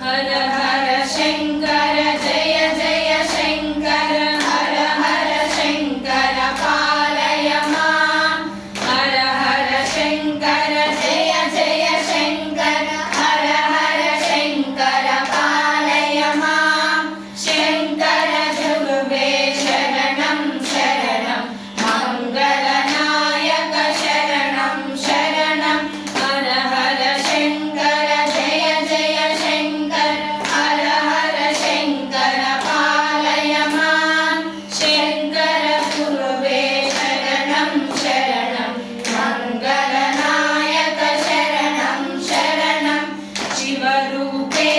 हर हर शंकर जय जय शंकर हर हर शंकर पालय मां हर हर शंकर जय जय शंकर हर हर शंकर पालय मां शंकर गुरुवे शरणं शरणं मंगलनायक शरणं शरणं हर हर शंकर जय जय शंकर हर हर शंकर पालय मां शंकर गुरुवे शरणं शरणं मंगलनायक शरणं शरणं शिवरूपे